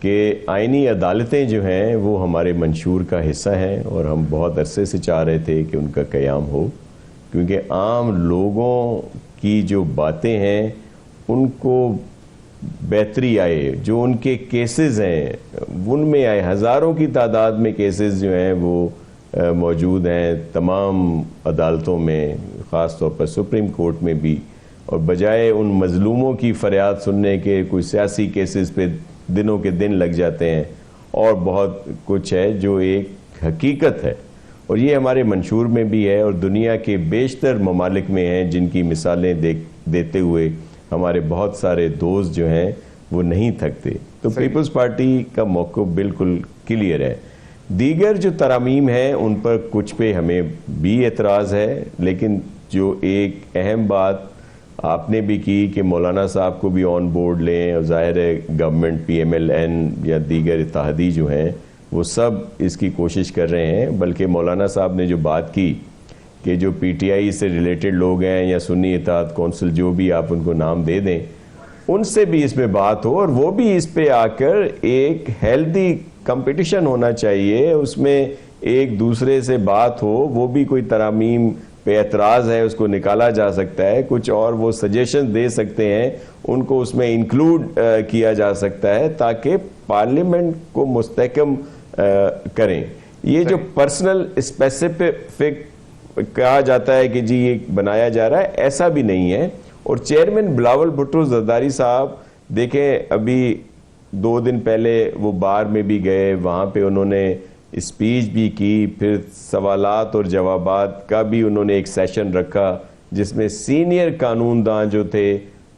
کہ آئینی عدالتیں جو ہیں وہ ہمارے منشور کا حصہ ہیں اور ہم بہت عرصے سے چاہ رہے تھے کہ ان کا قیام ہو، کیونکہ عام لوگوں کی جو باتیں ہیں ان کو بہتری آئے، جو ان کے کیسز ہیں ان میں آئے، ہزاروں کی تعداد میں کیسز جو ہیں وہ موجود ہیں تمام عدالتوں میں، خاص طور پر سپریم کورٹ میں بھی، اور بجائے ان مظلوموں کی فریاد سننے کے کوئی سیاسی کیسز پہ دنوں کے دن لگ جاتے ہیں، اور بہت کچھ ہے جو ایک حقیقت ہے، اور یہ ہمارے منشور میں بھی ہے اور دنیا کے بیشتر ممالک میں ہیں، جن کی مثالیں دیتے ہوئے ہمارے بہت سارے دوست جو ہیں وہ نہیں تھکتے۔ تو پیپلز پارٹی کا موقف بالکل کلیئر ہے۔ دیگر جو ترامیم ہیں ان پر کچھ پہ ہمیں بھی اعتراض ہے، لیکن جو ایک اہم بات آپ نے بھی کی کہ مولانا صاحب کو بھی آن بورڈ لیں، اور ظاہر ہے گورنمنٹ، پی ایم ایل این یا دیگر اتحادی جو ہیں وہ سب اس کی کوشش کر رہے ہیں، بلکہ مولانا صاحب نے جو بات کی کہ جو پی ٹی آئی سے ریلیٹڈ لوگ ہیں یا سنی اتحاد کونسل جو بھی آپ ان کو نام دے دیں، ان سے بھی اس پہ بات ہو، اور وہ بھی اس پہ آ کر ایک ہیلدی کمپٹیشن ہونا چاہیے، اس میں ایک دوسرے سے بات ہو، وہ بھی کوئی ترامیم پہ اعتراض ہے اس کو نکالا جا سکتا ہے، کچھ اور وہ سجیشن دے سکتے ہیں ان کو اس میں انکلوڈ کیا جا سکتا ہے، تاکہ پارلیمنٹ کو مستحکم کریں۔ یہ جو پرسنل اسپیسیفک کہا جاتا ہے کہ جی یہ بنایا جا رہا ہے، ایسا بھی نہیں ہے۔ اور چیئرمین بلاول بھٹو زرداری صاحب دیکھیں، ابھی 2 دن پہلے وہ بار میں بھی گئے، وہاں پہ انہوں نے اسپیچ بھی کی، پھر سوالات اور جوابات کا بھی انہوں نے ایک سیشن رکھا جس میں سینئر قانون داں جو تھے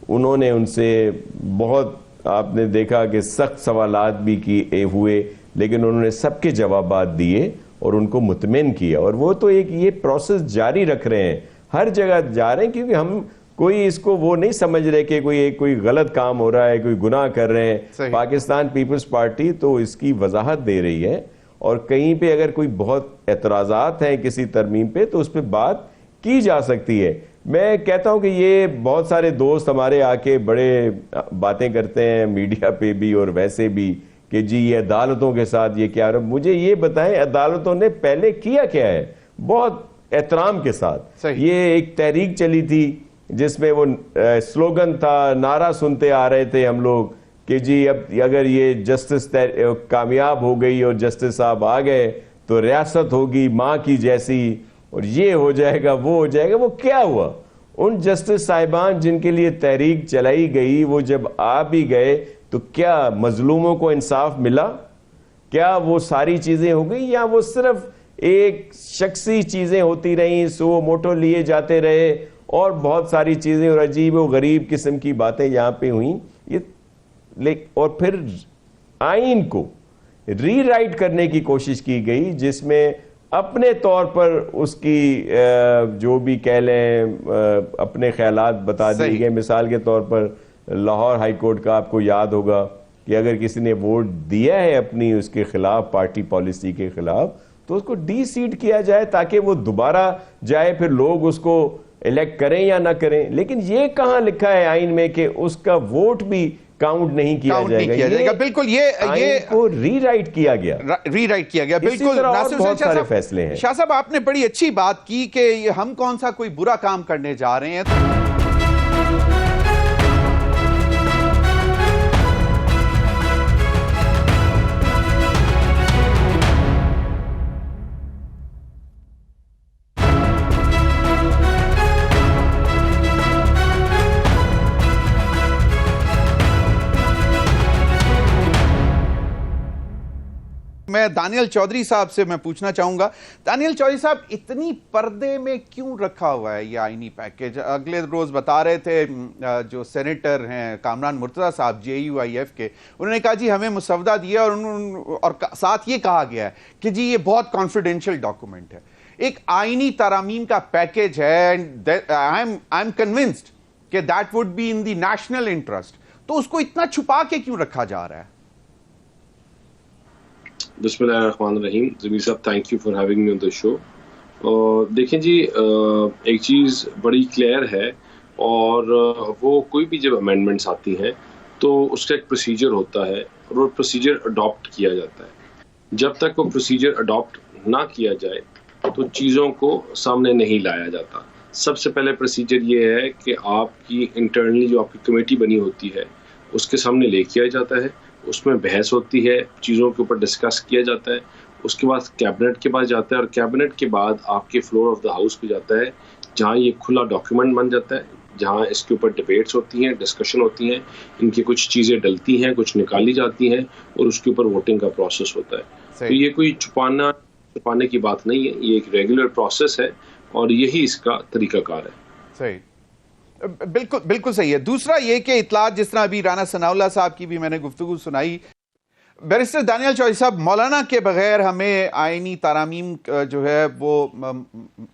انہوں نے ان سے بہت، آپ نے دیکھا کہ سخت سوالات بھی کیے ہوئے، لیکن انہوں نے سب کے جوابات دیے اور ان کو مطمئن کیا، اور وہ تو ایک یہ پروسیس جاری رکھ رہے ہیں، ہر جگہ جا رہے ہیں، کیونکہ ہم کوئی اس کو وہ نہیں سمجھ رہے کہ کوئی غلط کام ہو رہا ہے، کوئی گناہ کر رہے ہیں۔ پاکستان پیپلز پارٹی تو اس کی وضاحت دے رہی ہے، اور کہیں پہ اگر کوئی بہت اعتراضات ہیں کسی ترمیم پہ تو اس پہ بات کی جا سکتی ہے۔ میں کہتا ہوں کہ یہ بہت سارے دوست ہمارے آ کے بڑے باتیں کرتے ہیں میڈیا پہ بھی اور ویسے بھی کہ جی یہ عدالتوں کے ساتھ یہ کیا، مجھے یہ بتائیں عدالتوں نے پہلے کیا کیا ہے؟ بہت احترام کے ساتھ یہ ایک تحریک چلی تھی جس میں وہ سلوگن تھا، نعرہ سنتے آ رہے تھے ہم لوگ کہ جی اب اگر یہ جسٹس کامیاب ہو گئی اور جسٹس صاحب آ گئے تو ریاست ہوگی ماں کی جیسی، اور یہ ہو جائے گا وہ ہو جائے گا۔ وہ کیا ہوا؟ ان جسٹس صاحبان جن کے لیے تحریک چلائی گئی وہ جب آ بھی گئے تو کیا مظلوموں کو انصاف ملا؟ کیا وہ ساری چیزیں ہو گئی، یا وہ صرف ایک شخصی چیزیں ہوتی رہیں، سو موٹو لیے جاتے رہے اور بہت ساری چیزیں اور عجیب و غریب قسم کی باتیں یہاں پہ ہوئیں؟ اور پھر آئین کو ری رائٹ کرنے کی کوشش کی گئی جس میں اپنے طور پر اس کی جو بھی کہہ لیں اپنے خیالات بتا دیے گئے۔ مثال کے طور پر لاہور ہائی کورٹ کا آپ کو یاد ہوگا کہ اگر کسی نے ووٹ دیا ہے اپنی اس کے خلاف، پارٹی پالیسی کے خلاف، تو اس کو ڈی سیٹ کیا جائے تاکہ وہ دوبارہ جائے، پھر لوگ اس کو الیکٹ کریں یا نہ کریں۔ لیکن یہ کہاں لکھا ہے آئین میں کہ اس کا ووٹ بھی کاؤنٹ نہیں کیا جائے گا؟ بالکل یہ کو ری رائٹ کیا گیا، بالکل۔ بہت سارے فیصلے ہیں۔ شاہ صاحب آپ نے بڑی اچھی بات کی کہ ہم کون سا کوئی برا کام کرنے جا رہے ہیں۔ میں دانیل چودھری صاحب سے میں پوچھنا چاہوں گا، دانیل چودھری صاحب اتنی پردے میں کیوں رکھا ہوا ہے یہ آئینی پیکیج؟ اگلے روز بتا رہے تھے جو سینیٹر ہیں کامران مرتضیٰ صاحب JUIF کے، انہوں نے کہا جی ہمیں مسودہ دیا اور ساتھ یہ کہا گیا ہے کہ جی یہ بہت کانفیڈینشیل ڈاکومنٹ ہے، ایک آئینی ترامیم کا پیکیج ہے، آئی ایم کنونسڈ کہ that would be in the national interest, تو اس کو اتنا چھپا کے کیوں رکھا جا رہا ہے؟ بسم اللہ الرحمن الرحیم۔ ضمیر صاحب thank you for having me on the show. دیکھیں جی ایک چیز بڑی کلیئر ہے، اور وہ کوئی بھی جب امینڈمنٹس آتی ہیں تو اس کا ایک پروسیجر ہوتا ہے اور وہ پروسیجر اڈاپٹ کیا جاتا ہے. جب تک وہ پروسیجر اڈاپٹ نہ کیا جائے تو چیزوں کو سامنے نہیں لایا جاتا. سب سے پہلے پروسیجر یہ ہے کہ آپ کی انٹرنلی جو آپ کی کمیٹی بنی ہوتی ہے اس کے سامنے لے کے آیا جاتا ہے, اس میں بحث ہوتی ہے, چیزوں کے اوپر ڈسکس کیا جاتا ہے, اس کے بعد کیبنٹ کے پاس جاتا ہے اور کیبنٹ کے بعد آپ کے فلور آف دا ہاؤس پہ جاتا ہے جہاں یہ کھلا ڈاکیومنٹ بن جاتا ہے, جہاں اس کے اوپر ڈبیٹس ہوتی ہیں, ڈسکشن ہوتی ہیں, ان کی کچھ چیزیں ڈلتی ہیں, کچھ نکالی جاتی ہیں اور اس کے اوپر ووٹنگ کا پروسیس ہوتا ہے. تو یہ کوئی چھپانے کی بات نہیں ہے, یہ ایک ریگولر پروسیس ہے اور یہی اس کا طریقہ کار ہے. صحیح, بالکل صحیح ہے. دوسرا یہ کہ اطلاعات جس طرح ابھی رانا ثناء اللہ صاحب کی بھی میں نے گفتگو سنائی, بیرسٹر دانیال چوہدری صاحب, مولانا کے بغیر ہمیں آئینی ترامیم جو ہے وہ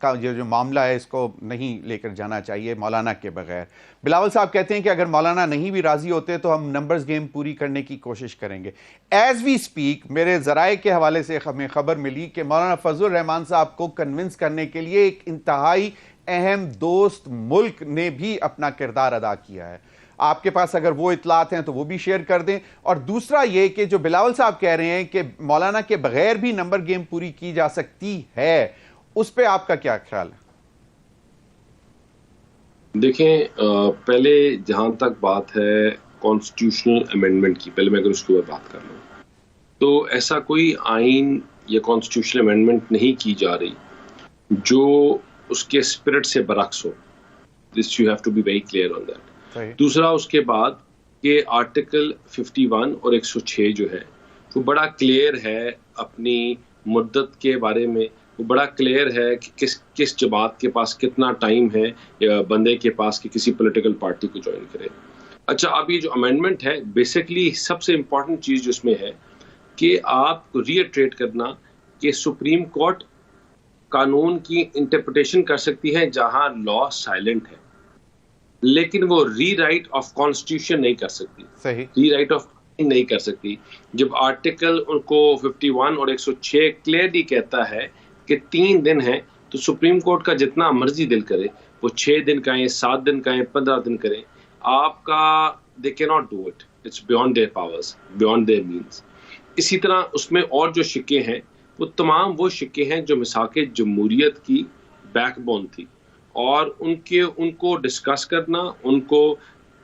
کا جو معاملہ ہے اس کو نہیں لے کر جانا چاہیے مولانا کے بغیر. بلاول صاحب کہتے ہیں کہ اگر مولانا نہیں بھی راضی ہوتے تو ہم نمبرز گیم پوری کرنے کی کوشش کریں گے. ایز وی اسپیک میرے ذرائع کے حوالے سے ہمیں خبر ملی کہ مولانا فضل الرحمان صاحب کو کنونس کرنے کے لیے ایک انتہائی اہم دوست ملک نے بھی اپنا کردار ادا کیا ہے. آپ کے پاس اگر وہ اطلاعات ہیں تو وہ بھی شیئر کر دیں. اور دوسرا یہ کہ جو بلاول صاحب کہہ رہے ہیں کہ مولانا کے بغیر بھی نمبر گیم پوری کی جا سکتی ہے, اس پہ آپ کا کیا خیال ہے؟ دیکھیں, پہلے جہاں تک بات ہے کانسٹیٹیوشنل امینڈمنٹ کی, پہلے میں اگر اس کے اوپر بات کر لوں تو ایسا کوئی آئین یا کانسٹیٹیوشنل امینڈمنٹ نہیں کی جا رہی جو اس کے اسپرٹ سے برعکس ہو. This you have to be very clear on that. دوسرا اس کے بعد کہ آرٹیکل 51 اور 106 جو ہے وہ بڑا کلیئر ہے اپنی مدت کے بارے میں, وہ بڑا کلیئر ہے کہ کس جماعت کے پاس کتنا ٹائم ہے یا بندے کے پاس کہ کسی پولیٹیکل پارٹی کو جوائن کرے. اچھا, اب یہ جو امینڈمنٹ ہے بیسکلی سب سے امپورٹنٹ چیز جو اس میں ہے کہ آپ کو ری ایٹریٹ کرنا کہ سپریم کورٹ قانون کی انٹرپریٹیشن کر سکتی ہے جہاں لا سائلنٹ ہے, لیکن وہ ری رائٹ آف کانسٹیٹیوشن نہیں کر سکتی, ری رائٹ آف نہیں کر سکتی. جب آرٹیکل ان کو 51 اور 106 کلیئرلی کہتا ہے کہ 3 دن ہیں تو سپریم کورٹ کا جتنا مرضی دل کرے, وہ 6 دن کہیں, 7 دن کہیں, 15 دن کریں, آپ کا they cannot do it. It's beyond their powers, beyond their means. اسی طرح اس میں اور جو شکیں ہیں وہ تمام وہ شکیں ہیں جو مساق جمہوریت کی بیک بون تھی, اور ان کو ڈسکس کرنا, ان کو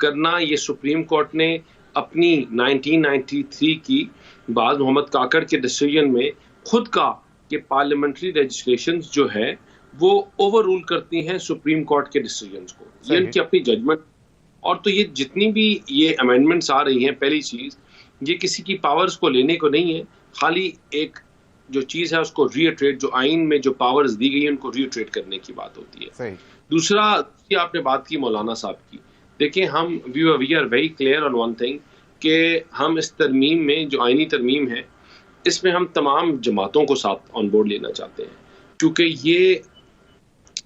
کرنا, یہ سپریم کورٹ نے اپنی 1993 کی بعد محمد کاکڑ کے ڈیسیژن میں خود کا کہ پارلیمنٹری لیجسلیشنز جو ہے وہ اوور رول کرتی ہیں سپریم کورٹ کے ڈیسیژنز کو. یہ ان کی اپنی ججمنٹ. اور تو یہ جتنی بھی یہ امینڈمنٹس آ رہی ہیں, پہلی چیز یہ کسی کی پاورز کو لینے کو نہیں ہے, خالی ایک جو چیز ہے اس کو ری ایٹریٹ, جو آئین میں جو پاورز دی گئی ہیں ان کو ری ایٹریٹ کرنے کی بات ہوتی ہے. دوسرا آپ نے بات کی مولانا صاحب کی, دیکھیں ہم we are very clear on one thing کہ ہم اس ترمیم میں جو آئینی ترمیم ہے اس میں ہم تمام جماعتوں کو ساتھ آن بورڈ لینا چاہتے ہیں, کیونکہ یہ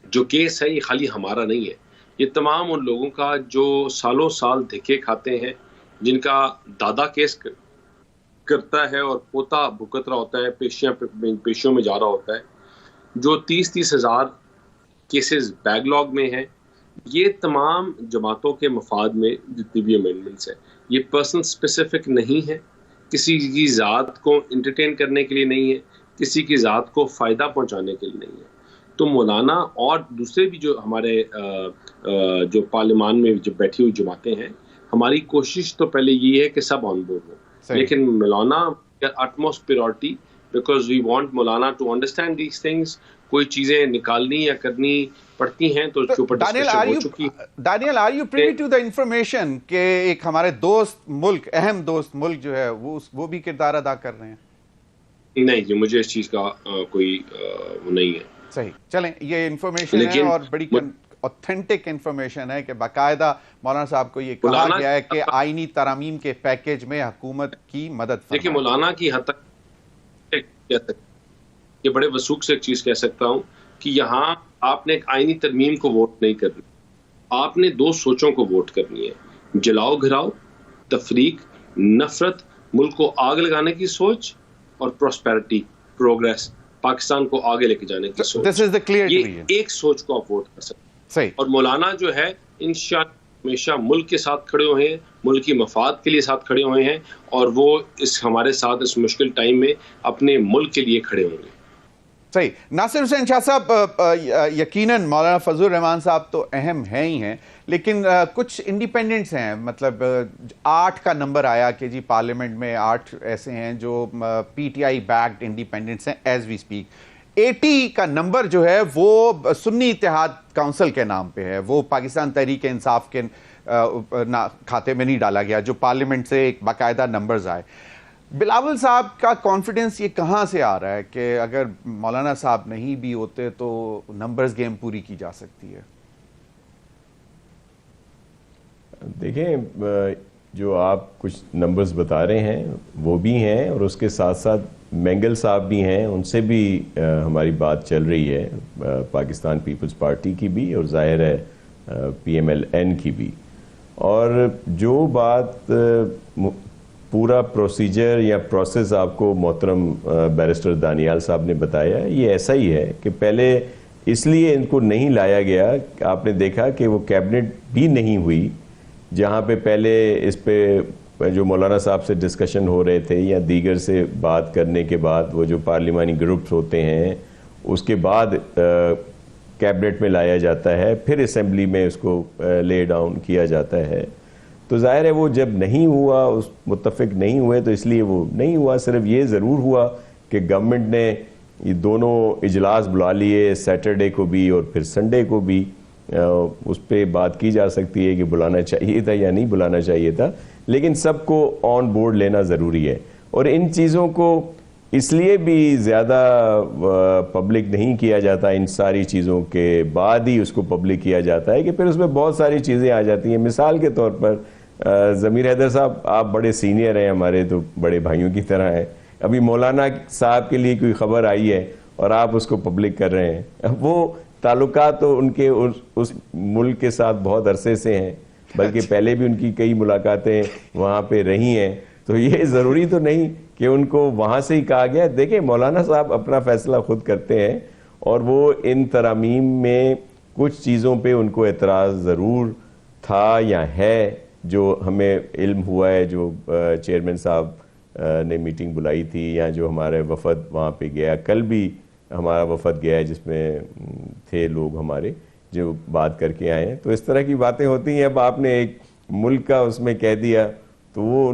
جو کیس ہے یہ خالی ہمارا نہیں ہے, یہ تمام ان لوگوں کا جو سالوں سال دھکے کھاتے ہیں, جن کا دادا کیس کرتا ہے اور پوتا بھگت رہا ہوتا ہے, پیشیوں میں جا رہا ہوتا ہے, جو 30 ہزار کیسز بیک لاگ میں ہیں. یہ تمام جماعتوں کے مفاد میں جتنی بھی امینڈمنٹس ہیں یہ پرسن اسپیسیفک نہیں ہے, کسی کی ذات کو انٹرٹین کرنے کے لیے نہیں ہے, کسی کی ذات کو فائدہ پہنچانے کے لیے نہیں ہے. تو مولانا اور دوسرے بھی جو ہمارے جو پارلیمان میں جو بیٹھی ہوئی جماعتیں ہیں, ہماری کوشش تو پہلے یہ ہے کہ سب آن بورڈ ہو, لیکن مولانا utmost priority because we want Maulana to understand these things. کوئی چیزیں نکالنی یا کرنی پڑتی ہیں تو اس کے اوپر ڈسکشن ہو چکی ہے. Daniel, are you privy to the information کہ ایک ہمارے دوست ملک, اہم دوست ملک جو ہے وہ بھی کردار ادا کر رہے ہیں؟ نہیں جی, مجھے اس چیز کا کوئی وہ نہیں ہے. صحیح, چلیں یہ انفارمیشن ہے اور بڑی اوتھینٹک انفارمیشن ہے کہ باقاعدہ مولانا صاحب کو یہ کہا گیا ہے کہ آئینی ترامیم کے پیکیج میں حکومت کی مدد. دیکھیں مولانا کی حد تک یہ بڑے وثوق سے ایک چیز کہہ سکتا ہوں کہ یہاں آپ نے ایک آئینی ترمیم کو ووٹ نہیں کرنی, آپ نے 2 سوچوں کو ووٹ کرنی ہے, جلاؤ گھراؤ, تفریق, نفرت, ملک کو آگ لگانے کی سوچ, اور پراسپیرٹی, پروگریس, پاکستان کو آگے لے کے جانے کی سوچ. یہ ایک سوچ کو آپ ووٹ کر سکتے ہیں. اور مولانا جو ہے انشاءاللہ ہمیشہ ملک کے ساتھ کھڑے ہوئے ہیں, ملکی مفاد کے لیے ساتھ کھڑے ہوئے ہیں اور وہ ہمارے ساتھ اس مشکل ٹائم میں اپنے ملک کے لیے کھڑے ہوں گے. صحیح. ناصر حسین شاہ صاحب، یقیناً مولانا فضل الرحمان صاحب تو اہم ہیں ہی ہیں، لیکن کچھ انڈیپینڈنٹس ہیں، مطلب 8 کا نمبر آیا کہ جی پارلیمنٹ میں 8 ایسے ہیں جو پی ٹی آئی بیکڈ انڈیپینڈنٹس ہیں ایز وی اسپیک. 80 کا نمبر جو ہے وہ سنی اتحاد کونسل کے نام پہ ہے، وہ پاکستان تحریک انصاف کے کھاتے میں نہیں ڈالا گیا، جو پارلیمنٹ سے ایک باقاعدہ نمبرز آئے. بلاول صاحب کا کانفیڈنس یہ کہاں سے آ رہا ہے کہ اگر مولانا صاحب نہیں بھی ہوتے تو نمبرز گیم پوری کی جا سکتی ہے؟ دیکھیں، جو آپ کچھ نمبرز بتا رہے ہیں وہ بھی ہیں، اور اس کے ساتھ ساتھ مینگل صاحب بھی ہیں، ان سے بھی ہماری بات چل رہی ہے، پاکستان پیپلز پارٹی کی بھی اور ظاہر ہے پی ایم ایل این کی بھی. اور جو بات پورا پروسیجر یا پروسیس آپ کو محترم بیرسٹر دانیال صاحب نے بتایا، یہ ایسا ہی ہے کہ پہلے اس لیے ان کو نہیں لایا گیا. آپ نے دیکھا کہ وہ کیبنٹ بھی نہیں ہوئی، جہاں پہ پہلے اس پہ جو مولانا صاحب سے ڈسکشن ہو رہے تھے یا دیگر سے بات کرنے کے بعد وہ جو پارلیمانی گروپس ہوتے ہیں اس کے بعد کیبنٹ میں لایا جاتا ہے، پھر اسمبلی میں اس کو لے ڈاؤن کیا جاتا ہے. تو ظاہر ہے وہ جب نہیں ہوا، اس متفق نہیں ہوئے، تو اس لیے وہ نہیں ہوا. صرف یہ ضرور ہوا کہ گورنمنٹ نے یہ دونوں اجلاس بلا لیے، سیٹرڈے کو بھی اور پھر سنڈے کو بھی. اس پہ بات کی جا سکتی ہے کہ بلانا چاہیے تھا یا نہیں بلانا چاہیے تھا، لیکن سب کو آن بورڈ لینا ضروری ہے. اور ان چیزوں کو اس لیے بھی زیادہ پبلک نہیں کیا جاتا، ان ساری چیزوں کے بعد ہی اس کو پبلک کیا جاتا ہے کہ پھر اس میں بہت ساری چیزیں آ جاتی ہیں. مثال کے طور پر ضمیر حیدر صاحب، آپ بڑے سینئر ہیں، ہمارے تو بڑے بھائیوں کی طرح ہیں. ابھی مولانا صاحب کے لیے کوئی خبر آئی ہے اور آپ اس کو پبلک کر رہے ہیں. وہ تعلقات تو ان کے اس ملک کے ساتھ بہت عرصے سے ہیں، بلکہ پہلے بھی ان کی کئی ملاقاتیں وہاں پہ رہی ہیں. تو یہ ضروری تو نہیں کہ ان کو وہاں سے ہی کہا گیا. دیکھیں، مولانا صاحب اپنا فیصلہ خود کرتے ہیں، اور وہ ان ترامیم میں کچھ چیزوں پہ ان کو اعتراض ضرور تھا یا ہے، جو ہمیں علم ہوا ہے. جو چیئرمین صاحب نے میٹنگ بلائی تھی، یا جو ہمارے وفد وہاں پہ گیا، کل بھی ہمارا وفد گیا ہے جس میں تھے لوگ ہمارے جو بات کر کے آئے ہیں. تو اس طرح کی باتیں ہوتی ہیں. اب آپ نے ایک ملک کا اس میں کہہ دیا، تو وہ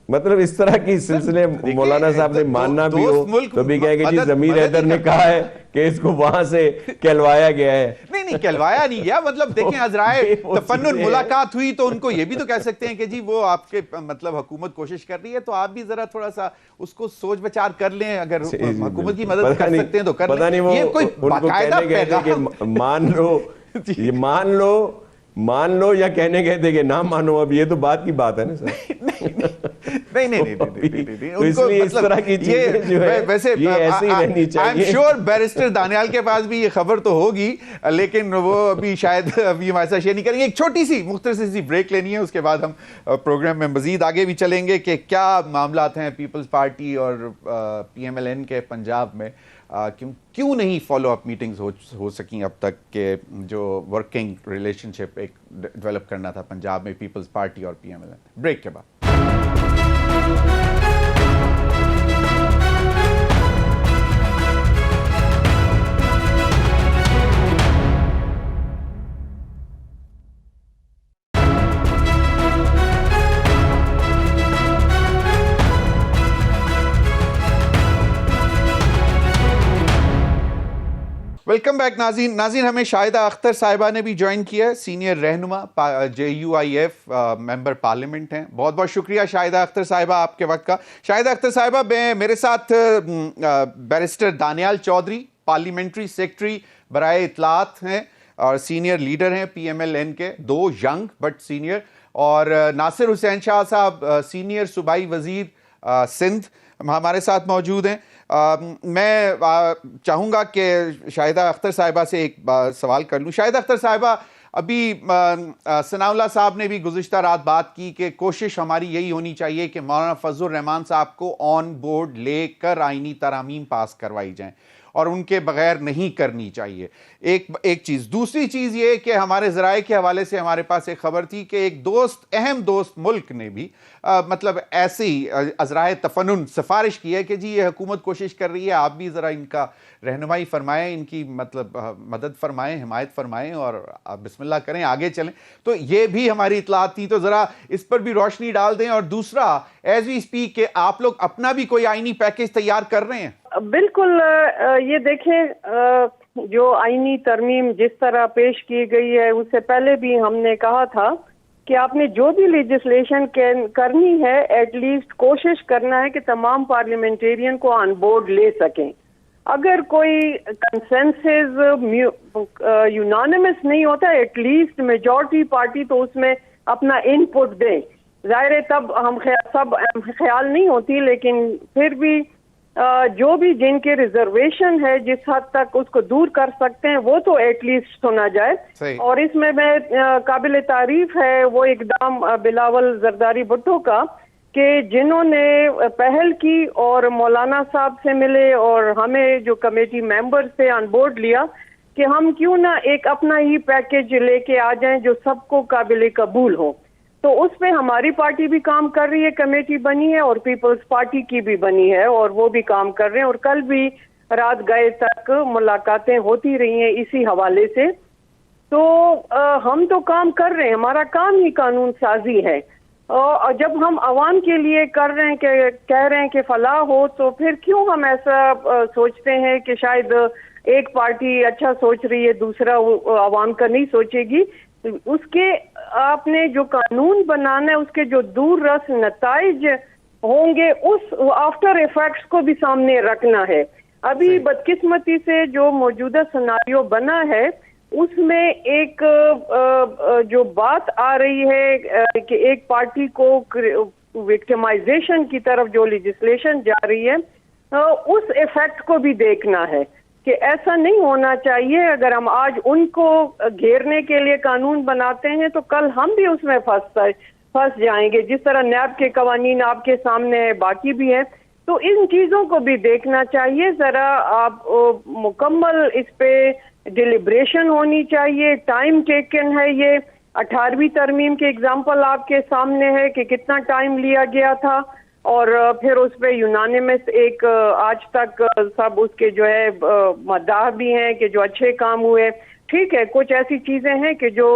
مطلب اس طرح کی سلسلے مولانا صاحب نے ماننا بھی ہو تو بھی کہے کہ جی ضمیر حیدر نے کہا ہے کہ اس کو وہاں سے کہلوایا گیا ہے. نہیں کہلوایا نہیں گیا، مطلب دیکھیں عذرائے تفنن ملاقات ہوئی تو ان کو یہ بھی تو کہہ سکتے ہیں کہ جی وہ آپ کے مطلب حکومت کوشش کر رہی ہے، تو آپ بھی ذرا تھوڑا سا اس کو سوچ بچار کر لیں. اگر حکومت کی مدد کر سکتے ہیں تو کر لیں. پتہ نہیں وہ ان کو کہنے گئے تھے کہ مان لو یا کہنے گئے تھے کہ نہ مانو. اب یہ تو بات کی بات ہے نا سر. نہیں تو اس لیے اس طرح کی چیزیں جو ہے ویسے یہ ایسے ہی رہنی چاہیے. I'm sure بیرسٹر دانیال کے پاس بھی یہ خبر تو ہوگی، لیکن وہ ابھی شاید ابھی ہمارے ساتھ شیئر نہیں کریں گے. ایک چھوٹی سی مختصر سی بریک لینی ہے، اس کے بعد ہم پروگرام میں مزید آگے بھی چلیں گے کہ کیا معاملات ہیں پیپلز پارٹی اور پی ایم ایل این کے پنجاب میں، کیوں نہیں فالو اپ میٹنگز ہو سکیں اب تک، کہ جو ورکنگ ریلیشن شپ ایک ڈیولپ کرنا تھا پنجاب میں پیپلز پارٹی اور پی ایم ایل این. بریک کے بعد ویلکم بیک. ناظرین ہمیں شاہدہ اختر صاحبہ نے بھی جوائن کیا ہے، سینئر رہنما JUIF ممبر پارلیمنٹ ہیں. بہت بہت شکریہ شاہدہ اختر صاحبہ آپ کے وقت کا. شاہدہ اختر صاحبہ، میرے ساتھ barrister Daniyal Chaudhry, parliamentary secretary برائے اطلاعات ہیں اور سینئر لیڈر ہیں PMLN کے، 2 ینگ بٹ سینئر، اور ناصر حسین شاہ صاحب سینئر صوبائی وزیر سندھ ہمارے ساتھ موجود ہیں. میں چاہوں گا کہ شاہدہ اختر صاحبہ سے ایک سوال کر لوں. شاہدہ اختر صاحبہ، ابھی ثناء اللہ صاحب نے بھی گزشتہ رات بات کی کہ کوشش ہماری یہی ہونی چاہیے کہ مولانا فضل الرحمان صاحب کو آن بورڈ لے کر آئینی ترامیم پاس کروائی جائیں، اور ان کے بغیر نہیں کرنی چاہیے. ایک چیز. دوسری چیز یہ کہ ہمارے ذرائع کے حوالے سے ہمارے پاس ایک خبر تھی کہ ایک اہم دوست ملک نے بھی مطلب ایسی ازرائے تفنن سفارش کی ہے کہ جی یہ حکومت کوشش کر رہی ہے, آپ بھی ذرا ان کا رہنمائی فرمائیں, ان کی مطلب مدد فرمائیں, حمایت فرمائیں اور آپ بسم اللہ کریں, آگے چلیں. تو یہ بھی ہماری اطلاعات تھی, تو ذرا اس پر بھی روشنی ڈال دیں. اور دوسرا, ایز وی اسپیک کہ آپ لوگ اپنا بھی کوئی آئینی پیکیج تیار کر رہے ہیں؟ بالکل. یہ دیکھیں جو آئینی ترمیم جس طرح پیش کی گئی ہے, اس سے پہلے بھی ہم نے کہا تھا کہ آپ نے جو بھی لیجسلیشن کرنی ہے ایٹ لیسٹ کوشش کرنا ہے کہ تمام پارلیمنٹیرین کو آن بورڈ لے سکیں. اگر کوئی کنسنسس یونانیمس نہیں ہوتا, ایٹ لیسٹ میجورٹی پارٹی تو اس میں اپنا ان پٹ دیں. ظاہر ہے تب ہم سب خیال نہیں ہوتی, لیکن پھر بھی جو بھی جن کے ریزرویشن ہے جس حد تک اس کو دور کر سکتے ہیں وہ تو ایٹ لیسٹ سنا جائے. اور اس میں قابل تعریف ہے وہ اقدام بلاول زرداری بھٹو کا کہ جنہوں نے پہل کی اور مولانا صاحب سے ملے اور ہمیں جو کمیٹی ممبر سے آن بورڈ لیا کہ ہم کیوں نہ ایک اپنا ہی پیکیج لے کے آ جائیں جو سب کو قابل قبول ہو. تو اس پہ ہماری پارٹی بھی کام کر رہی ہے, کمیٹی بنی ہے, اور پیپلز پارٹی کی بھی بنی ہے اور وہ بھی کام کر رہے ہیں, اور کل بھی رات گئے تک ملاقاتیں ہوتی رہی ہیں اسی حوالے سے. تو ہم تو کام کر رہے ہیں, ہمارا کام ہی قانون سازی ہے. اور جب ہم عوام کے لیے کر رہے ہیں کہ کہہ رہے ہیں کہ فلاح ہو, تو پھر کیوں ہم ایسا سوچتے ہیں کہ شاید ایک پارٹی اچھا سوچ رہی ہے دوسرا عوام کا نہیں سوچے گی. اس کے آپ نے جو قانون بنانا ہے اس کے جو دور رس نتائج ہوں گے اس آفٹر ایفیکٹس کو بھی سامنے رکھنا ہے. ابھی بدقسمتی سے جو موجودہ سناریو بنا ہے اس میں ایک جو بات آ رہی ہے کہ ایک پارٹی کو وکٹمائزیشن کی طرف جو لیجسلیشن جا رہی ہے اس ایفیکٹ کو بھی دیکھنا ہے کہ ایسا نہیں ہونا چاہیے. اگر ہم آج ان کو گھیرنے کے لیے قانون بناتے ہیں تو کل ہم بھی اس میں پھنس جائیں گے, جس طرح نیب کے قوانین آپ کے سامنے ہے, باقی بھی ہیں. تو ان چیزوں کو بھی دیکھنا چاہیے. ذرا آپ مکمل اس پہ ڈیلیبریشن ہونی چاہیے. ٹائم ٹیکن ہے, یہ 18ویں ترمیم کے اگزامپل آپ کے سامنے ہے کہ کتنا ٹائم لیا گیا تھا, اور پھر اس پہ یونانیمس ایک آج تک سب اس کے جو ہے مداح بھی ہیں کہ جو اچھے کام ہوئے. ٹھیک ہے, کچھ ایسی چیزیں ہیں کہ جو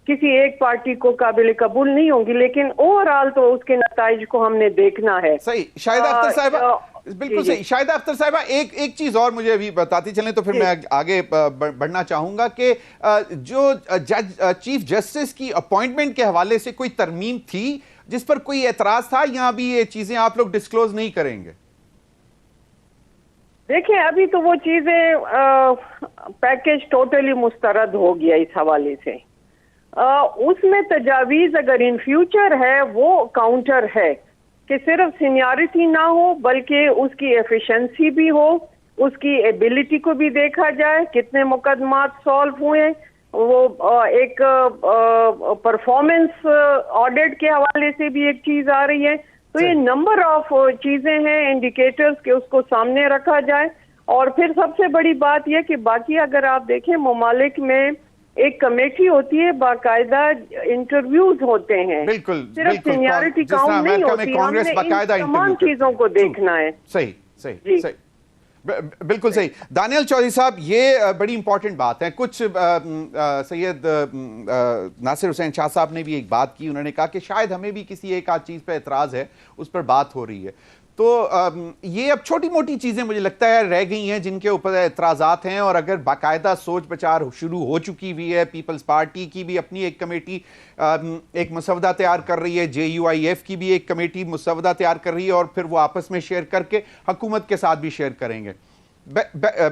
کسی ایک پارٹی کو قابل قبول نہیں ہوں گی, لیکن اوور آل تو اس کے نتائج کو ہم نے دیکھنا ہے. صحیح. شاہدہ اختر صاحبہ, بالکل صحیح. شاہدہ اختر صاحبہ, ایک چیز اور مجھے ابھی بتاتی چلیں تو پھر میں آگے بڑھنا چاہوں گا کہ جو چیف جسٹس کی اپوائنٹمنٹ کے حوالے سے کوئی ترمیم تھی جس پر کوئی اعتراض تھا, یا ابھی یہ چیزیں آپ لوگ ڈسکلوز نہیں کریں گے؟ دیکھیں ابھی تو وہ چیزیں پیکیج ٹوٹلی مسترد ہو گیا اس حوالے سے. اس میں تجاویز اگر ان فیوچر ہے وہ کاؤنٹر ہے کہ صرف سینیارٹی نہ ہو بلکہ اس کی ایفیشنسی بھی ہو, اس کی ایبیلٹی کو بھی دیکھا جائے, کتنے مقدمات سالو ہوئے, وہ ایک پرفارمنس آڈٹ کے حوالے سے بھی ایک چیز آ رہی ہے. تو یہ نمبر آف چیزیں ہیں انڈیکیٹرز کے اس کو سامنے رکھا جائے. اور پھر سب سے بڑی بات یہ کہ باقی اگر آپ دیکھیں ممالک میں ایک کمیٹی ہوتی ہے, باقاعدہ انٹرویوز ہوتے ہیں, صرف سینیارٹی کاؤنٹ نہیں ہوتی, ہم نے ان تمام چیزوں کو دیکھنا ہے. صحیح صحیح صحیح, بالکل صحیح. دانیال چودھری صاحب, یہ بڑی امپورٹنٹ بات ہے. کچھ سید ناصر حسین شاہ صاحب نے بھی ایک بات کی, انہوں نے کہا کہ شاید ہمیں بھی کسی ایک آدھ چیز پہ اعتراض ہے, اس پر بات ہو رہی ہے. تو یہ اب چھوٹی موٹی چیزیں مجھے لگتا ہے رہ گئی ہیں جن کے اوپر اعتراضات ہیں, اور اگر باقاعدہ سوچ بچار شروع ہو چکی ہوئی ہے, پیپلز پارٹی کی بھی اپنی ایک کمیٹی ایک مسودہ تیار کر رہی ہے, JUIF کی بھی ایک کمیٹی مسودہ تیار کر رہی ہے, اور پھر وہ آپس میں شیئر کر کے حکومت کے ساتھ بھی شیئر کریں گے.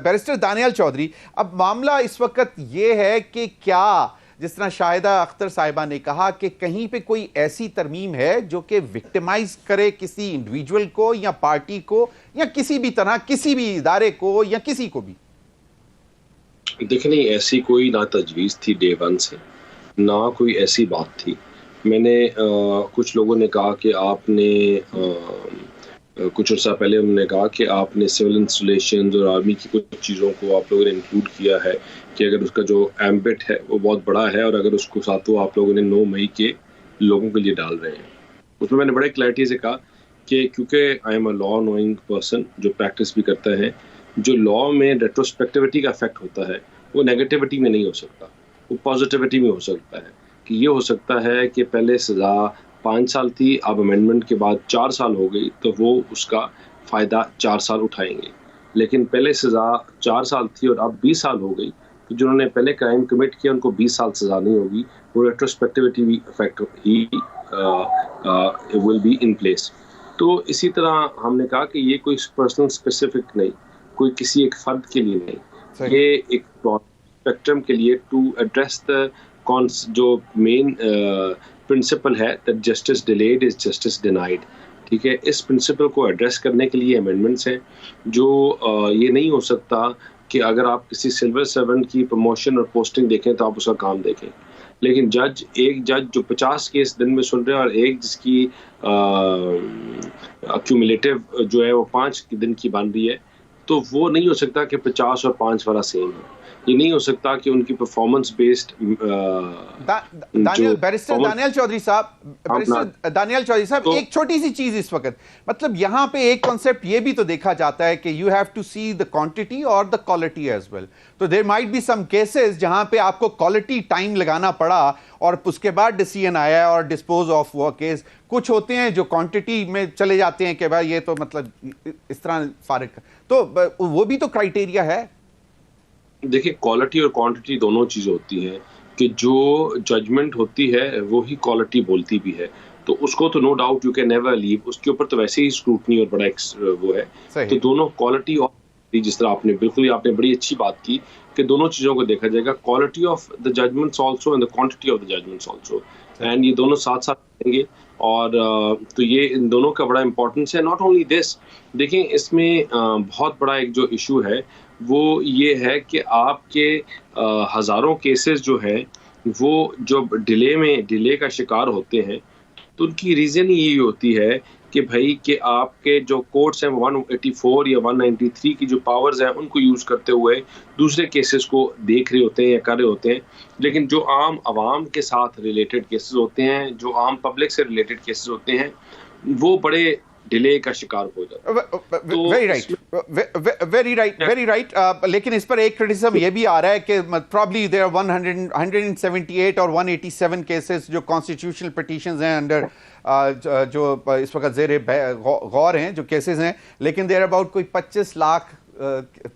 بیرسٹر دانیال چودھری, اب معاملہ اس وقت یہ ہے کہ کیا جس طرح شاہدہ اختر صاحبہ نے کہا کہ کہیں پہ کوئی ایسی ترمیم ہے جو کہ وکٹمائز کرے کسی انڈیویجول کو یا پارٹی کو یا کسی بھی طرح کسی بھی ادارے کو یا کسی کو بھی؟ دیکھیں نہیں, ایسی کوئی نہ تجویز تھی ڈے ون سے, نہ کوئی ایسی بات تھی. میں نے کچھ لوگوں نے کہا کہ آپ نے کچھ عرصہ پہلے انہوں نے کہا کہ آپ نے سول انسٹالیشنز اور آرمی کی کچھ چیزوں کو آپ لوگوں نے انکلوڈ کیا ہے کہ اگر اس کا جو ایمبٹ ہے وہ بہت بڑا ہے اور اگر اس کو ساتھ وہ آپ لوگوں نے 9 مئی کے لوگوں کے لیے ڈال رہے ہیں. اس میں نے بڑے کلیئرٹی سے کہا کہ کیونکہ I am a law knowing person جو پریکٹس بھی کرتا ہے, جو لا میں ریٹروسپیکٹیوٹی کا افیکٹ ہوتا ہے وہ نیگیٹیوٹی میں نہیں ہو سکتا, وہ پازیٹیوٹی میں ہو سکتا ہے. کہ یہ ہو سکتا ہے کہ پہلے سزا 5 سال تھی, اب امینڈمنٹ کے بعد 4 سال ہو گئی تو وہ اس کا فائدہ 4 سال اٹھائیں گے. لیکن پہلے سزا 4 سال تھی اور اب 20 سال ہو گئی تو جنہوں نے پہلے کرائم کمٹ کیا ان کو 20 سال سزا نہیں ہوگی, وہ ریٹروسپیکٹیوٹی بھی افیکٹ ہی ول بی ان پلیس. تو اسی طرح ہم نے کہا کہ یہ کوئی پرسنل اسپیسیفک نہیں, کوئی کسی ایک فرد کے لیے نہیں, یہ ایک اسپیکٹرم کے لیے ٹو ایڈریس دا جو مین پرنسپل ہے that justice delayed is justice denied. ٹھیک ہے, اس پرنسپل کو ایڈریس کرنے کے لیے امینڈمنٹس ہیں جو یہ نہیں ہو سکتا کہ اگر آپ کسی سلور سرونٹ کی پروموشن اور پوسٹنگ دیکھیں تو آپ اس کا کام دیکھیں, لیکن ایک جج جو 50 کیس دن میں سن رہے ہیں اور ایک جس کی ایکیومولیٹو جو ہے وہ 5 دن کی بن رہی ہے, تو وہ نہیں ہو سکتا کہ 50 اور 5 والا سیم ہے. یہ نہیں ہو سکتا کہ ان کی performance based. Barrister Daniyal Chaudhry صاحب ایک چھوٹی سی چیز اس وقت, مطلب یہاں پہ ایک کانسیپٹ یہ بھی تو دیکھا جاتا ہے کہ you have to see the quantity اور دا کوالٹی ایز ویل. تو there might be some cases جہاں پہ آپ کو کوالٹی ٹائم لگانا پڑا اور اس کے بعد ڈیسیژن آیا اور ڈسپوز آف ہوا کیس. کچھ ہوتے ہیں جو کوانٹٹی میں چلے جاتے ہیں کہ بھائی یہ تو مطلب اس طرح فارغ, تو وہ بھی تو کرائٹیریا ہے. دیکھیں کوالٹی اور کوانٹٹی دونوں چیزیں ہوتی ہیں کہ جو ججمنٹ ہوتی ہے وہی کوالٹی بولتی بھی ہے, تو اس کو تو no doubt you can never leave, اس کے اوپر تو ویسے ہی اسکروٹنی اور بڑا وہ ہے. تو دونوں کوالٹی اور جس طرح آپ نے بڑی اچھی بات کی کہ دونوں چیزوں کو دیکھا جائے گا, quality of the judgements also and the quantity of the judgements also, and یہ دونوں ساتھ ساتھ رہیں گے. اور تو یہ ان دونوں کا بڑا امپورٹنس ہے. ناٹ اونلی دس, دیکھیں اس میں بہت بڑا ایک جو ایشو ہے وہ یہ ہے کہ آپ کے ہزاروں کیسز جو ہے وہ جو ڈیلے کا شکار ہوتے ہیں, تو ان کی ریزن یہی ہوتی ہے کہ بھائی کہ آپ کے جو کورٹس ہیں 184 یا 193 کی جو پاورز ہیں ان کو یوز کرتے ہوئے دوسرے کیسز کو دیکھ رہے ہوتے ہیں یا کر رہے ہوتے ہیں, لیکن جو عام عوام کے ساتھ ریلیٹڈ کیسز ہوتے ہیں, جو عام پبلک سے ریلیٹڈ کیسز ہوتے ہیں, وہ بڑے ڈیلے کا شکار ہو جاتا ہے. Very right. لیکن اس پر ایک کرٹیسزم یہ بھی آ رہا ہے کہ پرابلی دیر آر 178 اور 187 کیسز جو کانسٹیٹیوشنل پٹیشنز ہیں انڈر جو اس وقت زیر غور ہیں جو کیسز ہیں, لیکن دیر اباؤٹ کوئی 25 لاکھ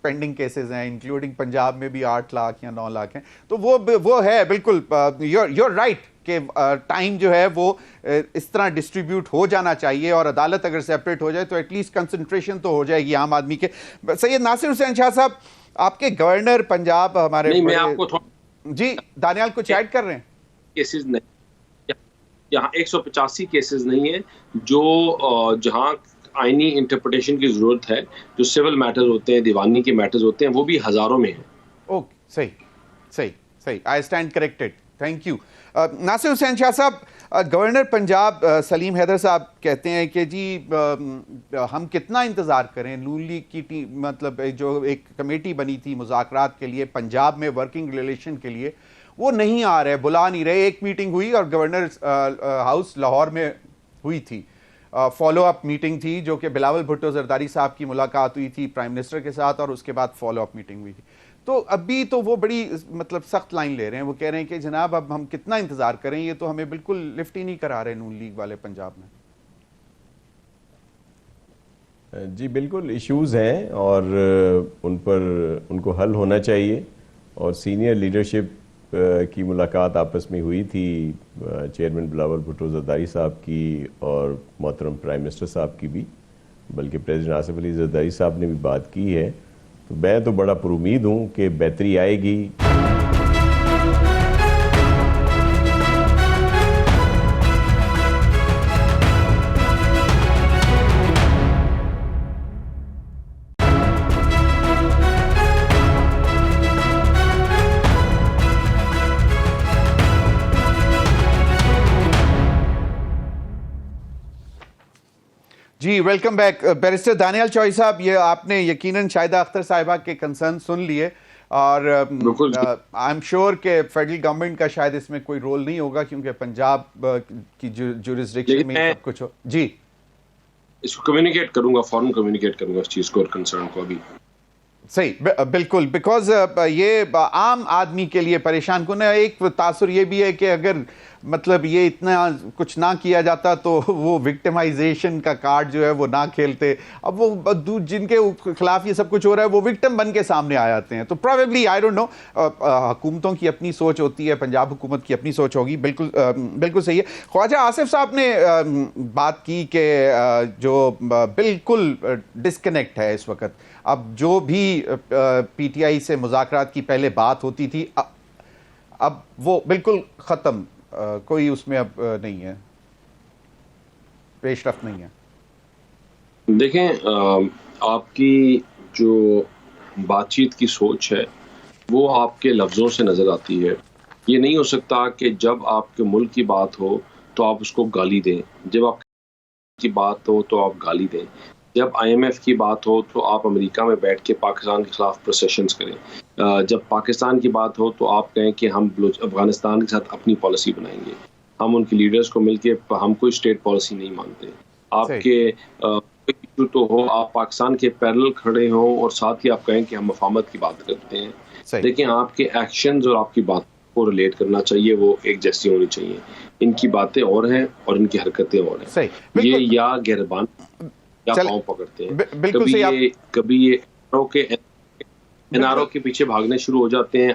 پینڈنگ کیسز ہیں, انکلوڈنگ پنجاب میں بھی 8 لاکھ یا 9 لاکھ ہیں. تو وہ ہے بالکل یور رائٹ کہ ٹائم جو ہے وہ اس طرح ڈسٹریبیوٹ ہو جانا چاہیے, اور عدالت اگر سیپریٹ ہو جائے تو ایٹ لیسٹ کنسنٹریشن تو ہو جائے گی عام آدمی کے. سید ناصر حسین شاہ صاحب, آپ کے گورنر پنجاب ہمارے جی دانیال کچھ ایڈ کر رہے ہیں. کیسز نہیں, یہاں 185 کیسز نہیں ہیں جو جہاں آئینی انٹرپریٹیشن کی ضرورت ہے, جو سول میٹرز ہوتے ہیں, دیوانی کے میٹرز ہوتے ہیں, وہ بھی ہزاروں میں ہیں. اوکے, صحیح, I stand corrected, thank you. Nasir Hussain Shah صاحب, گورنر پنجاب سلیم حیدر صاحب کہتے ہیں کہ جی ہم کتنا انتظار کریں, نون لیگ کی ٹیم مطلب جو ایک کمیٹی بنی تھی مذاکرات کے لیے پنجاب میں ورکنگ ریلیشن کے لیے, وہ نہیں آ رہے, بلا نہیں رہے. ایک میٹنگ ہوئی اور گورنر ہاؤس لاہور میں ہوئی تھی, فالو اپ میٹنگ تھی جو کہ بلاول بھٹو زرداری صاحب کی ملاقات ہوئی تھی پرائم منسٹر کے ساتھ, اور اس کے بعد فالو اپ میٹنگ ہوئی تھی. تو ابھی تو وہ بڑی مطلب سخت لائن لے رہے ہیں, وہ کہہ رہے ہیں کہ جناب اب ہم کتنا انتظار کریں, یہ تو ہمیں بالکل لفٹ ہی نہیں کرا رہے نون لیگ والے پنجاب میں. جی بالکل ایشوز ہیں اور ان کو حل ہونا چاہیے, اور سینئر لیڈرشپ کی ملاقات آپس میں ہوئی تھی, چیئرمین بلاول بھٹو زرداری صاحب کی اور محترم پرائم منسٹر صاحب کی بھی, بلکہ پریزیڈنٹ آصف علی زرداری صاحب نے بھی بات کی ہے. تو میں تو بڑا پر امید ہوں کہ بہتری آئے گی. جی ویلکم بیک بیرسٹر دانیال چوئی صاحب، یہ آپ نے یقیناً شاہدہ اختر صاحبہ کے کنسرن سن لیے، اور آئی ایم شیور کہ فیڈرل گورنمنٹ کا شاید اس میں کوئی رول نہیں ہوگا، کیونکہ پنجاب کی جورسڈکشن میں سب کچھ ہو. جی اس کو کمیونیکیٹ کروں گا، فوراً کمیونیکیٹ کروں گا اس چیز کو اور کنسرن کو ابھی. صحیح، بالکل، بیکاز یہ عام آدمی کے لیے پریشان کن ہے. ایک تاثر یہ بھی ہے کہ اگر مطلب یہ اتنا کچھ نہ کیا جاتا تو وہ وکٹمائزیشن کا کارڈ جو ہے وہ نہ کھیلتے. اب وہ جن کے خلاف یہ سب کچھ ہو رہا ہے وہ وکٹم بن کے سامنے آ جاتے ہیں. تو پروبیبلی آئی ڈونٹ نو، حکومتوں کی اپنی سوچ ہوتی ہے، پنجاب حکومت کی اپنی سوچ ہوگی. بالکل صحیح ہے. خواجہ آصف صاحب نے بات کی کہ جو بالکل ڈسکنیکٹ ہے اس وقت. اب جو بھی پی ٹی آئی سے مذاکرات کی پہلے بات ہوتی تھی اب وہ بالکل ختم، کوئی اس میں اب نہیں ہے، پیش رفت نہیں ہے. دیکھیں، آپ کی جو بات چیت کی سوچ ہے وہ آپ کے لفظوں سے نظر آتی ہے. یہ نہیں ہو سکتا کہ جب آپ کے ملک کی بات ہو تو آپ اس کو گالی دیں، جب آپ کی بات ہو تو آپ گالی دیں، جب آئی ایم ایف کی بات ہو تو آپ امریکہ میں بیٹھ کے پاکستان کے خلاف پروسیشنز کریں، جب پاکستان کی بات ہو تو آپ کہیں کہ ہم افغانستان کے ساتھ اپنی پالیسی بنائیں گے. ہم ان کی لیڈرز کو مل کے ہم کوئی اسٹیٹ پالیسی نہیں مانتے. آپ کے ایشو تو ہو، آپ پاکستان کے پیرل کھڑے ہوں اور ساتھ ہی آپ کہیں کہ ہم مفاہمت کی بات کرتے ہیں. لیکن آپ کے ایکشنز اور آپ کی بات کو ریلیٹ کرنا چاہیے، وہ ایک جیسی ہونی چاہیے. ان کی باتیں اور ہیں اور ان کی حرکتیں اور ہیں. یہ یا گہربان یا پاؤں پکڑتے ہیں. کبھی یہ این آر او کے پیچھے بھاگنے شروع ہو جاتے ہیں.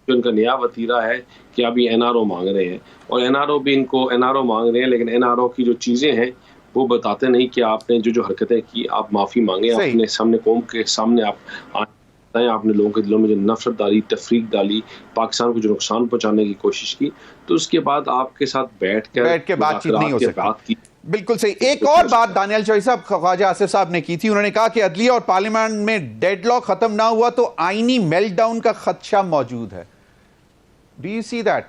جو ان کا نیا وتیرہ ہے کہ اب یہ این آر او مانگ رہے ہیں، اور این آر او بھی ان کو این آر او مانگ رہے ہیں، لیکن این آر او کی جو چیزیں ہیں وہ بتاتے نہیں کہ آپ نے جو حرکتیں کی آپ معافی مانگیں. آپ نے سامنے قوم کے سامنے آپ نے لوگوں کے دلوں میں جو نفرت ڈالی، تفریق ڈالی، پاکستان کو جو نقصان پہنچانے کی کوشش کی، تو اس کے بعد آپ کے ساتھ بیٹھ کے بات چیت نہیں ہو سکتی. بالکل صحیح. ایک اور بات دانیال چوئی صاحب خواجہ آصف صاحب نے کی تھی، انہوں نے کہا کہ عدلیہ اور پارلیمنٹ میں ڈیڈ لاک ختم نہ ہوا تو آئینی میلٹ ڈاؤن کا خدشہ موجود ہے. Do you see that?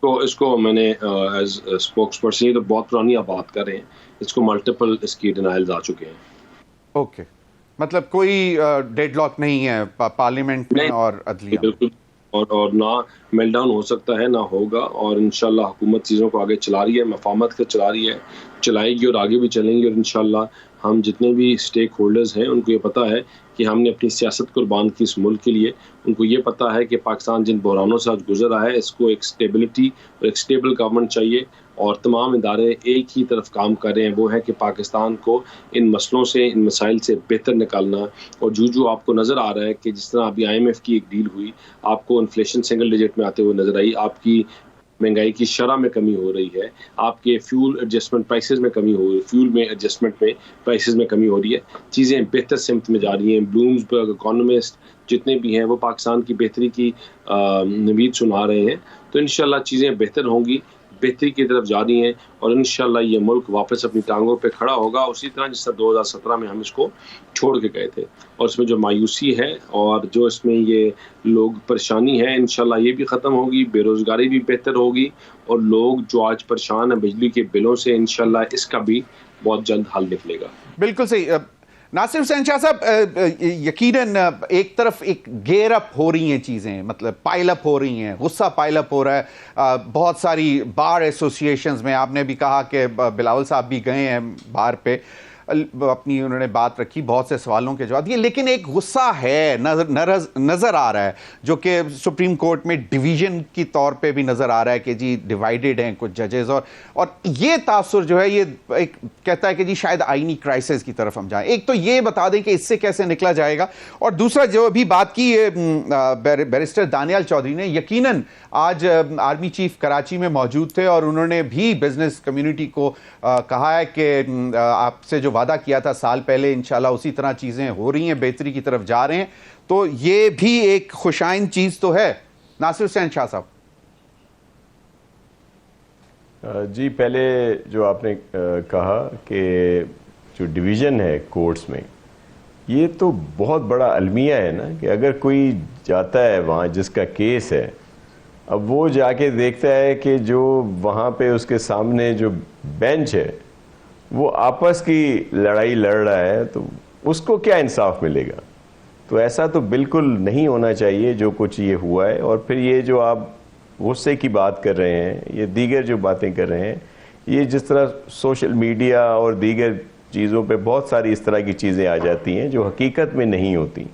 اس کو میں نے ایز اسپوکس پرسن، یہ تو بہت پرانی آپ بات کر رہے ہیں، اس کو ملٹیپل اس کی ڈینائلز آ چکے ہیں. اوکے، مطلب کوئی ڈیڈ لاک نہیں ہے پارلیمنٹ میں اور عدلیہ؟ بالکل، اور نہ میل ڈاؤن ہو سکتا ہے نہ ہوگا. اور انشاءاللہ حکومت چیزوں کو آگے چلا رہی ہے، مفاہمت کا چلا رہی ہے، چلائے گی اور آگے بھی چلیں گی. اور انشاءاللہ ہم جتنے بھی اسٹیک ہولڈرز ہیں ان کو یہ پتہ ہے کہ ہم نے اپنی سیاست قربان کی اس ملک کے لیے. ان کو یہ پتہ ہے کہ پاکستان جن بحرانوں سے آج گزر رہا ہے اس کو ایک اسٹیبلٹی اور ایک اسٹیبل گورنمنٹ چاہیے، اور تمام ادارے ایک ہی طرف کام کر رہے ہیں، وہ ہے کہ پاکستان کو ان مسئلوں سے، ان مسائل سے بہتر نکالنا. اور جو آپ کو نظر آ رہا ہے کہ جس طرح ابھی آئی ایم ایف کی ایک ڈیل ہوئی، آپ کو انفلیشن سنگل ڈیجٹ میں آتے ہوئے نظر آئی، آپ کی مہنگائی کی شرح میں کمی ہو رہی ہے، آپ کے فیول ایڈجسٹمنٹ پرائسز میں کمی ہو رہی ہے، فیول میں ایڈجسٹمنٹ میں پرائسز میں کمی ہو رہی ہے. چیزیں بہتر سمت میں جا رہی ہیں. بلومزبرگ اکانومسٹ جتنے بھی ہیں وہ پاکستان کی بہتری کی نوید سنا رہے ہیں. تو انشاءاللہ چیزیں بہتر ہوں گی، بہتری کی طرف جا رہی ہیں، اور انشاءاللہ یہ ملک واپس اپنی ٹانگوں پہ کھڑا ہوگا اسی طرح جس طرح 2017 میں ہم اس کو چھوڑ کے گئے تھے. اور اس میں جو مایوسی ہے اور جو اس میں یہ لوگ پریشانی ہے، انشاءاللہ یہ بھی ختم ہوگی، بے روزگاری بھی بہتر ہوگی، اور لوگ جو آج پریشان ہیں بجلی کے بلوں سے، انشاءاللہ اس کا بھی بہت جلد حل نکلے گا. بالکل صحیح. ناصر حسین شاہ صاحب، یقیناً ایک طرف ایک گیئر اپ ہو رہی ہیں چیزیں، مطلب پائل اپ ہو رہی ہیں، غصہ پائل اپ ہو رہا ہے. بہت ساری بار ایسوسیشنز میں، آپ نے بھی کہا کہ بلاول صاحب بھی گئے ہیں بار پہ، اپنی انہوں نے بات رکھی، بہت سے سوالوں کے جواب دیے، لیکن ایک غصہ ہے نظر آ رہا ہے جو کہ سپریم کورٹ میں ڈویژن کی طور پہ بھی نظر آ رہا ہے کہ جی ڈیوائیڈڈ ہیں کچھ ججز، اور یہ تاثر جو ہے یہ ایک کہتا ہے کہ جی شاید آئینی کرائسس کی طرف ہم جائیں. ایک تو یہ بتا دیں کہ اس سے کیسے نکلا جائے گا، اور دوسرا جو ابھی بات کی بیرسٹر دانیال چودھری نے، یقیناً آج آرمی چیف کراچی میں موجود تھے اور انہوں نے بھی بزنس کمیونٹی کو کہا ہے کہ آپ سے جو وعدہ کیا تھا سال پہلے انشاءاللہ اسی طرح چیزیں ہو رہی ہیں، بہتری کی طرف جا رہے ہیں. تو یہ بھی ایک خوشائن چیز تو ہے. ناصر حسین شاہ صاحب. جی، پہلے جو آپ نے کہا کہ جو ڈویژن ہے کورٹس میں، یہ تو بہت بڑا المیہ ہے نا، کہ اگر کوئی جاتا ہے وہاں جس کا کیس ہے، اب وہ جا کے دیکھتا ہے کہ جو وہاں پہ اس کے سامنے جو بینچ ہے وہ آپس کی لڑائی لڑ رہا ہے تو اس کو کیا انصاف ملے گا؟ تو ایسا تو بالکل نہیں ہونا چاہیے جو کچھ یہ ہوا ہے. اور پھر یہ جو آپ غصے کی بات کر رہے ہیں, یہ دیگر جو باتیں کر رہے ہیں, یہ جس طرح سوشل میڈیا اور دیگر چیزوں پہ بہت ساری اس طرح کی چیزیں آ جاتی ہیں جو حقیقت میں نہیں ہوتی.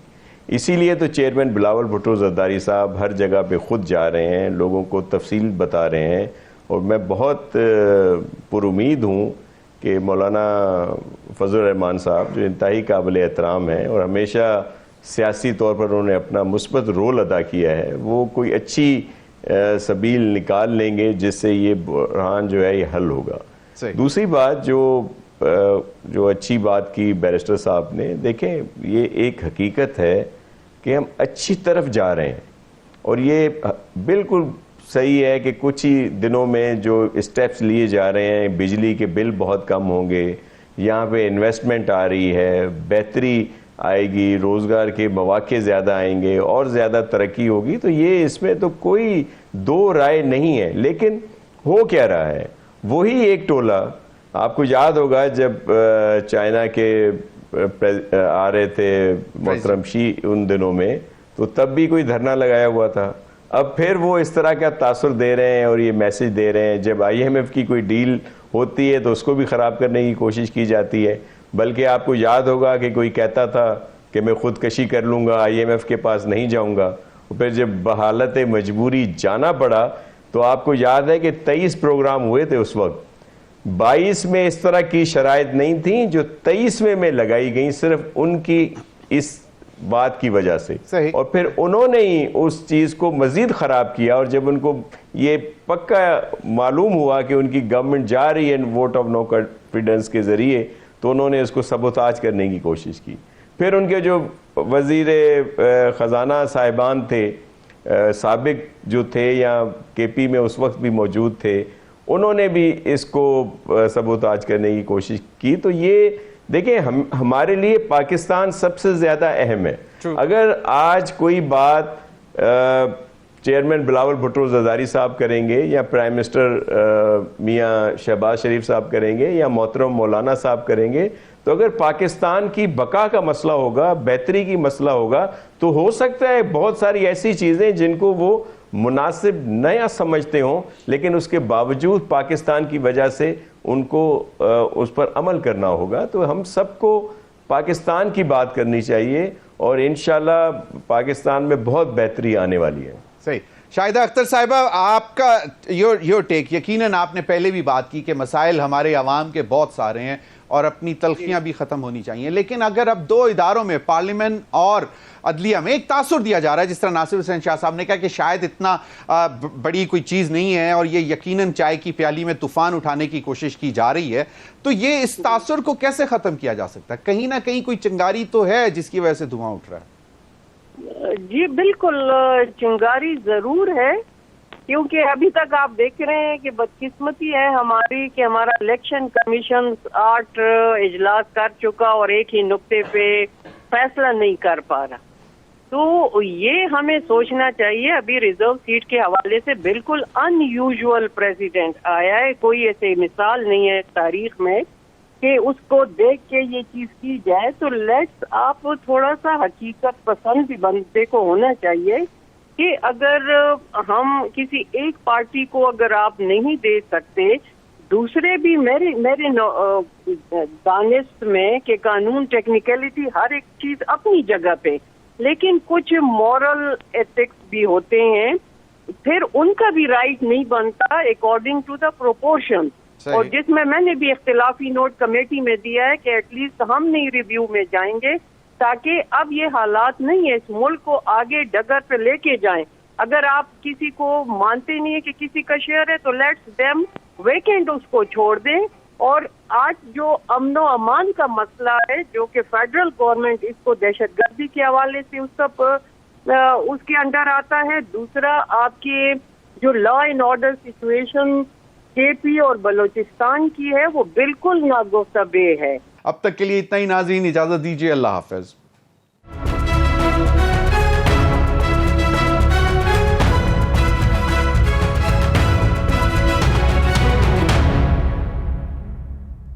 اسی لیے تو چیئرمین بلاول بھٹو زرداری صاحب ہر جگہ پہ خود جا رہے ہیں, لوگوں کو تفصیل بتا رہے ہیں. اور میں بہت پر امید ہوں کہ مولانا فضل الرحمان صاحب جو انتہائی قابل احترام ہیں اور ہمیشہ سیاسی طور پر انہوں نے اپنا مثبت رول ادا کیا ہے, وہ کوئی اچھی سبیل نکال لیں گے جس سے یہ بحران جو ہے یہ حل ہوگا. دوسری بات جو اچھی بات کی بیرسٹر صاحب نے, دیکھیں یہ ایک حقیقت ہے کہ ہم اچھی طرف جا رہے ہیں اور یہ بالکل صحیح ہے کہ کچھ ہی دنوں میں جو اسٹیپس لیے جا رہے ہیں, بجلی کے بل بہت کم ہوں گے, یہاں پہ انویسٹمنٹ آ رہی ہے, بہتری آئے گی, روزگار کے مواقع زیادہ آئیں گے اور زیادہ ترقی ہوگی. تو یہ اس میں تو کوئی دو رائے نہیں ہے. لیکن ہو کیا رہا ہے, وہی ایک ٹولہ, آپ کو یاد ہوگا جب چائنا کے آ رہے تھے محترم شی ان دنوں میں, تو تب بھی کوئی دھرنا لگایا ہوا تھا. اب پھر وہ اس طرح کا تاثر دے رہے ہیں اور یہ میسج دے رہے ہیں. جب IMF کی کوئی ڈیل ہوتی ہے تو اس کو بھی خراب کرنے کی کوشش کی جاتی ہے. بلکہ آپ کو یاد ہوگا کہ کوئی کہتا تھا کہ میں خودکشی کر لوں گا, IMF کے پاس نہیں جاؤں گا. پھر جب بحالت مجبوری جانا پڑا تو آپ کو یاد ہے کہ 23 پروگرام ہوئے تھے اس وقت. 22 میں اس طرح کی شرائط نہیں تھیں جو 23 میں لگائی گئیں, صرف ان کی اس بات کی وجہ سے. اور پھر انہوں نے ہی اس چیز کو مزید خراب کیا. اور جب ان کو یہ پکا معلوم ہوا کہ ان کی گورنمنٹ جا رہی ہے ووٹ آف نو کانفیڈنس کے ذریعے, تو انہوں نے اس کو سبوتاج کرنے کی کوشش کی. پھر ان کے جو وزیر خزانہ صاحبان تھے, سابق جو تھے یا KP میں اس وقت بھی موجود تھے, انہوں نے بھی اس کو سبوتاج کرنے کی کوشش کی. تو یہ دیکھیں ہمارے لیے پاکستان سب سے زیادہ اہم ہے. اگر آج کوئی بات چیئرمین بلاول بھٹو زرداری صاحب کریں گے یا پرائم منسٹر میاں شہباز شریف صاحب کریں گے یا محترم مولانا صاحب کریں گے, تو اگر پاکستان کی بقا کا مسئلہ ہوگا, بہتری کی مسئلہ ہوگا, تو ہو سکتا ہے بہت ساری ایسی چیزیں جن کو وہ مناسب نیا سمجھتے ہوں, لیکن اس کے باوجود پاکستان کی وجہ سے ان کو اس پر عمل کرنا ہوگا. تو ہم سب کو پاکستان کی بات کرنی چاہیے اور انشاءاللہ پاکستان میں بہت بہتری آنے والی ہے. صحیح. شاہدہ اختر صاحبہ, آپ کا یور ٹیک, یقیناً آپ نے پہلے بھی بات کی کہ مسائل ہمارے عوام کے بہت سارے ہیں اور اپنی تلخیاں بھی ختم ہونی چاہیے, لیکن اگر اب دو اداروں میں پارلیمنٹ اور عدلیہ میں ایک تاثر دیا جا رہا ہے, جس طرح ناصر حسین شاہ صاحب نے کہا کہ شاید اتنا بڑی کوئی چیز نہیں ہے اور یہ یقیناً چائے کی پیالی میں طوفان اٹھانے کی کوشش کی جا رہی ہے, تو یہ اس تاثر کو کیسے ختم کیا جا سکتا ہے؟ کہیں نہ کہیں کوئی چنگاری تو ہے جس کی وجہ سے دھواں اٹھ رہا ہے. جی بالکل چنگاری ضرور ہے, کیونکہ ابھی تک آپ دیکھ رہے ہیں کہ بدقسمتی ہے ہماری کہ ہمارا الیکشن کمیشن 8 اجلاس کر چکا اور ایک ہی نقطے پہ فیصلہ نہیں کر پا رہا. تو یہ ہمیں سوچنا چاہیے. ابھی ریزرو سیٹ کے حوالے سے بالکل ان یوزول پریزیڈنٹ آیا ہے, کوئی ایسے مثال نہیں ہے تاریخ میں کہ اس کو دیکھ کے یہ چیز کی جائے. تو لیٹس, آپ تھوڑا سا حقیقت پسند بھی بندے کو ہونا چاہیے کہ اگر ہم کسی ایک پارٹی کو اگر آپ نہیں دے سکتے, دوسرے بھی میرے دانست میں کہ قانون ٹیکنیکلٹی ہر ایک چیز اپنی جگہ پہ, لیکن کچھ مورل ایتھکس بھی ہوتے ہیں, پھر ان کا بھی رائٹ نہیں بنتا اکارڈنگ ٹو دا پروپورشن. اور جس میں نے بھی اختلافی نوٹ کمیٹی میں دیا ہے کہ ایٹ لیسٹ ہم نہیں ریویو میں جائیں گے, تاکہ اب یہ حالات نہیں ہے, اس ملک کو آگے ڈگر پہ لے کے جائیں. اگر آپ کسی کو مانتے نہیں ہے کہ کسی کا شیئر ہے تو لیٹس دیم ویکینڈ اس کو چھوڑ دیں. اور آج جو امن و امان کا مسئلہ ہے جو کہ فیڈرل گورنمنٹ اس کو دہشت گردی کے حوالے سے اس کے انڈر آتا ہے. دوسرا آپ کے جو law and order situation KP اور بلوچستان کی ہے وہ بالکل ناگفتہ بے ہے. اب تک کے لیے اتنا ہی ناظرین, اجازت دیجیے, اللہ حافظ.